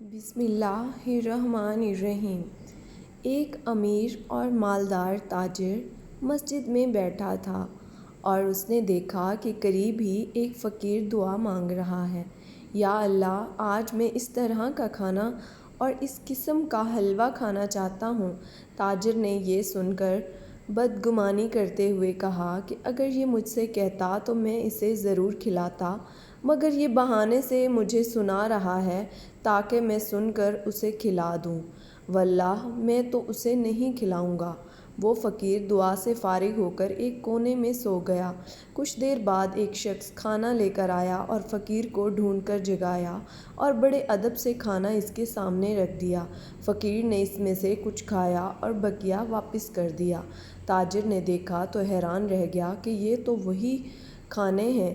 بسم اللہ الرحمن الرحیم۔ ایک امیر اور مالدار تاجر مسجد میں بیٹھا تھا اور اس نے دیکھا کہ قریب ہی ایک فقیر دعا مانگ رہا ہے، یا اللہ، آج میں اس طرح کا کھانا اور اس قسم کا حلوہ کھانا چاہتا ہوں۔ تاجر نے یہ سن کر بدگمانی کرتے ہوئے کہا کہ اگر یہ مجھ سے کہتا تو میں اسے ضرور کھلاتا، مگر یہ بہانے سے مجھے سنا رہا ہے تاکہ میں سن کر اسے کھلا دوں، واللہ میں تو اسے نہیں کھلاؤں گا۔ وہ فقیر دعا سے فارغ ہو کر ایک کونے میں سو گیا۔ کچھ دیر بعد ایک شخص کھانا لے کر آیا اور فقیر کو ڈھونڈ کر جگایا اور بڑے ادب سے کھانا اس کے سامنے رکھ دیا۔ فقیر نے اس میں سے کچھ کھایا اور بقیہ واپس کر دیا۔ تاجر نے دیکھا تو حیران رہ گیا کہ یہ تو وہی کھانے ہیں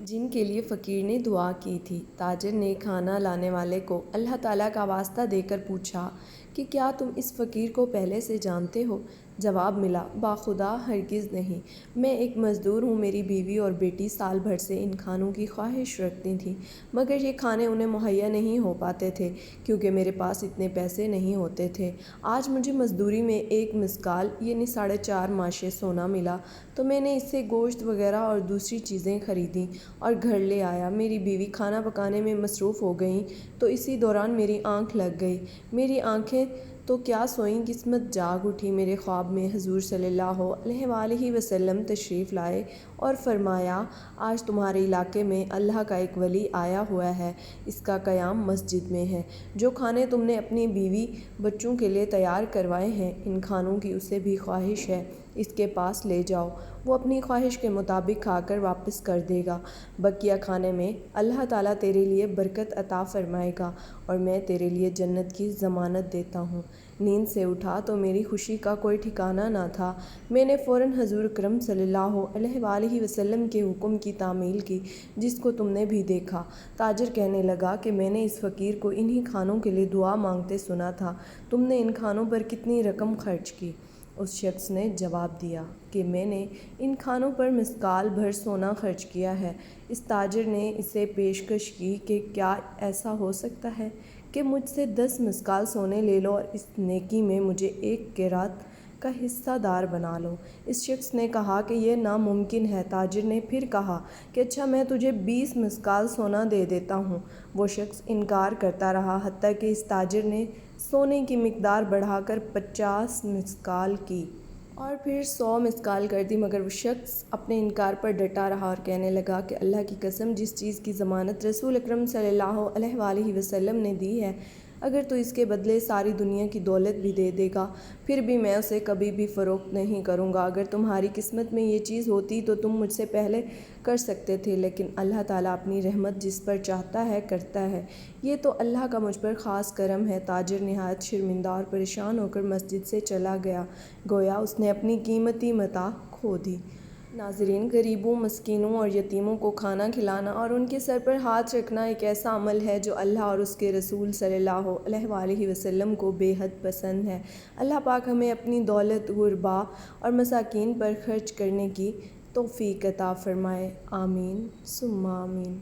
جن کے لیے فقیر نے دعا کی تھی۔ تاجر نے کھانا لانے والے کو اللہ تعالیٰ کا واسطہ دے کر پوچھا کہ کیا تم اس فقیر کو پہلے سے جانتے ہو؟ جواب ملا، باخدا ہرگز نہیں، میں ایک مزدور ہوں۔ میری بیوی اور بیٹی سال بھر سے ان کھانوں کی خواہش رکھتی تھیں، مگر یہ کھانے انہیں مہیا نہیں ہو پاتے تھے کیونکہ میرے پاس اتنے پیسے نہیں ہوتے تھے۔ آج مجھے مزدوری میں 1 مسکال یعنی 4.5 ماشے سونا ملا تو میں نے اس سے گوشت وغیرہ اور دوسری چیزیں خریدیں اور گھر لے آیا۔ میری بیوی کھانا پکانے میں مصروف ہو گئیں تو اسی دوران میری آنکھ لگ گئی۔ میری آنکھیں تو کیا سوئیں، قسمت جاگ اٹھی۔ میرے خواب میں حضور صلی اللہ علیہ وآلہ وسلم تشریف لائے اور فرمایا، آج تمہارے علاقے میں اللہ کا ایک ولی آیا ہوا ہے، اس کا قیام مسجد میں ہے۔ جو کھانے تم نے اپنی بیوی بچوں کے لیے تیار کروائے ہیں، ان کھانوں کی اسے بھی خواہش ہے، اس کے پاس لے جاؤ، وہ اپنی خواہش کے مطابق کھا کر واپس کر دے گا۔ بقیہ کھانے میں اللہ تعالیٰ تیرے لیے برکت عطا فرمائے گا اور میں تیرے لیے جنت کی ضمانت دیتا ہوں۔ نیند سے اٹھا تو میری خوشی کا کوئی ٹھکانہ نہ تھا۔ میں نے فوراً حضور اکرم صلی اللہ علیہ وآلہ وسلم کے حکم کی تعمیل کی جس کو تم نے بھی دیکھا۔ تاجر کہنے لگا کہ میں نے اس فقیر کو انہی کھانوں کے لیے دعا مانگتے سنا تھا، تم نے ان کھانوں پر کتنی رقم خرچ کی؟ اس شخص نے جواب دیا کہ میں نے ان کھانوں پر مسکال بھر سونا خرچ کیا ہے۔ اس تاجر نے اسے پیشکش کی کہ کیا ایسا ہو سکتا ہے کہ مجھ سے 10 مسکال سونے لے لو اور اس نیکی میں مجھے 1 قیرات کا حصہ دار بنا لو۔ اس شخص نے کہا کہ یہ ناممکن ہے۔ تاجر نے پھر کہا کہ اچھا، میں تجھے 20 مسکال سونا دے دیتا ہوں۔ وہ شخص انکار کرتا رہا حتیٰ کہ اس تاجر نے سونے کی مقدار بڑھا کر 50 مسکال کی اور پھر 100 مسکال کر دی، مگر وہ شخص اپنے انکار پر ڈٹا رہا اور کہنے لگا کہ اللہ کی قسم، جس چیز کی ضمانت رسول اکرم صلی اللہ علیہ وآلہ وسلم نے دی ہے، اگر تو اس کے بدلے ساری دنیا کی دولت بھی دے دے گا پھر بھی میں اسے کبھی بھی فروخت نہیں کروں گا۔ اگر تمہاری قسمت میں یہ چیز ہوتی تو تم مجھ سے پہلے کر سکتے تھے، لیکن اللہ تعالیٰ اپنی رحمت جس پر چاہتا ہے کرتا ہے، یہ تو اللہ کا مجھ پر خاص کرم ہے۔ تاجر نہایت شرمندہ اور پریشان ہو کر مسجد سے چلا گیا، گویا اس نے اپنی قیمتی متاع کھو دی۔ ناظرین، غریبوں، مسکینوں اور یتیموں کو کھانا کھلانا اور ان کے سر پر ہاتھ رکھنا ایک ایسا عمل ہے جو اللہ اور اس کے رسول صلی اللہ علیہ وآلہ وسلم کو بے حد پسند ہے۔ اللہ پاک ہمیں اپنی دولت غرباء اور مساکین پر خرچ کرنے کی توفیق عطا فرمائے، آمین ثم آمین۔